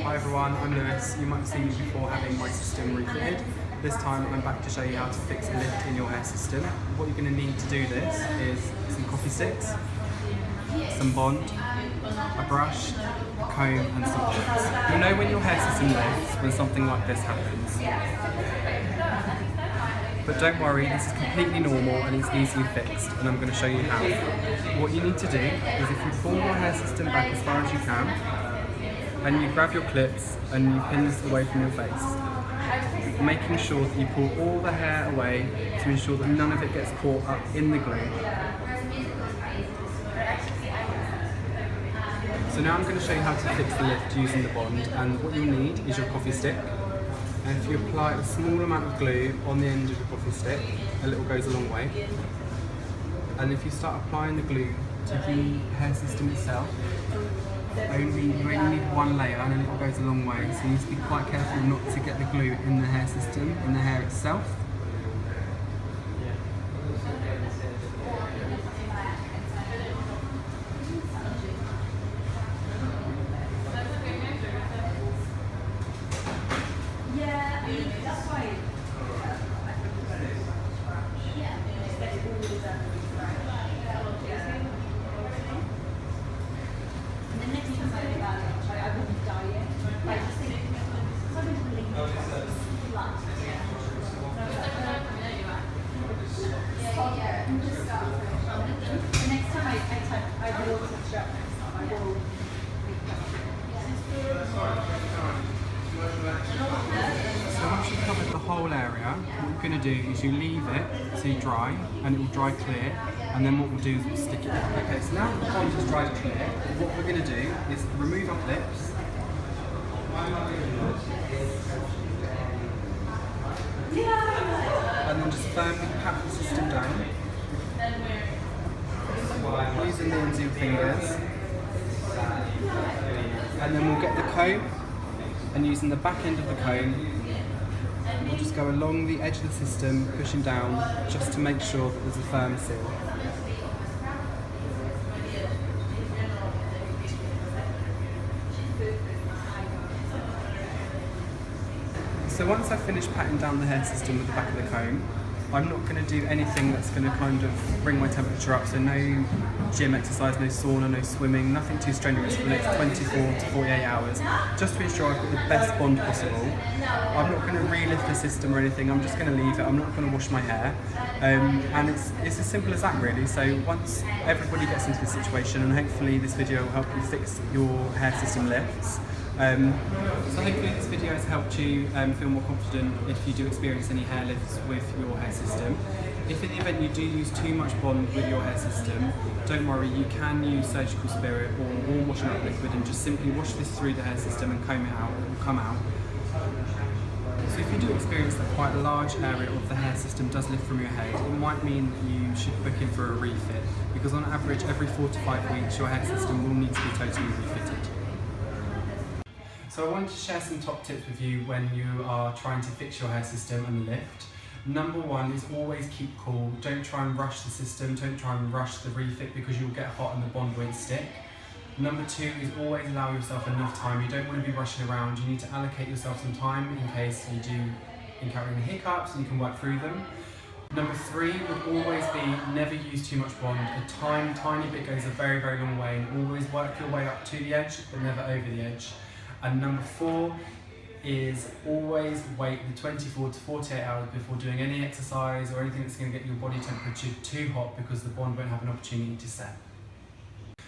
Hi everyone, I'm Lewis. You might have seen me before having my system refitted. This time I'm back to show you how to fix a lift in your hair system. What you're going to need to do this is some coffee sticks, some Bond, a brush, a comb and some clips. You'll know when your hair system lifts when something like this happens. But don't worry, this is completely normal and it's easily fixed, and I'm going to show you how. What you need to do is, if you pull your hair system back as far as you can, and you grab your clips and you pin this away from your face, making sure that you pull all the hair away to ensure that none of it gets caught up in the glue. So now I'm going to show you how to fix the lift using the Bond, and what you'll need is your coffee stick. And if you apply a small amount of glue on the end of your coffee stick, a little goes a long way. And if you start applying the glue to the hair system itself, you only need one layer and a little goes a long way. So you need to be quite careful not to get the glue in the hair system, in the hair itself. So once you've covered the whole area, what you're going to do is you leave it to dry, and it will dry clear, and then what we'll do is we'll stick it on. Okay, so now the Bond is dried clear, what we're going to do is remove our clips, and then just firmly pat the system down using the ends of your fingers, and then we'll get the comb, and using the back end of the comb we'll just go along the edge of the system, pushing down just to make sure that there's a firm seal. So once I've finished patting down the hair system with the back of the comb, I'm not going to do anything that's going to kind of bring my temperature up, so no gym exercise, no sauna, no swimming, nothing too strenuous for the next 24 to 48 hours, just to ensure I've got the best Bond possible. I'm not going to relift the system or anything, I'm just going to leave it, I'm not going to wash my hair, and it's as simple as that really. So once everybody gets into this situation, and hopefully this video will help you fix your hair system lifts. So hopefully this video has helped you feel more confident if you do experience any hair lifts with your hair system. If in the event you do use too much Bond with your hair system, don't worry, you can use Surgical Spirit or warm washing up liquid and just simply wash this through the hair system and comb it out, it will come out. So if you do experience that quite a large area of the hair system does lift from your head, it might mean that you should book in for a refit, because on average every 4 to 5 weeks your hair system will need to be totally refitted. So I wanted to share some top tips with you when you are trying to fix your hair system and the lift. Number one is always keep cool. Don't try and rush the system, don't try and rush the refit because you'll get hot and the Bond won't stick. Number two is always allow yourself enough time. You don't want to be rushing around. You need to allocate yourself some time in case you do encounter any hiccups and you can work through them. Number three would always be never use too much Bond. A tiny bit goes a very, very long way, and always work your way up to the edge but never over the edge. And number four is always wait the 24 to 48 hours before doing any exercise or anything that's going to get your body temperature too hot, because the Bond won't have an opportunity to set.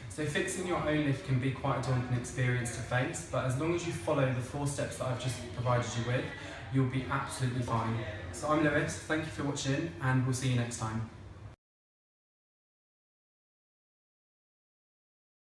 So fixing your own lift can be quite a daunting experience to face, but as long as you follow the 4 steps that I've just provided you with, you'll be absolutely fine. So I'm Lewis, thank you for watching, and we'll see you next time.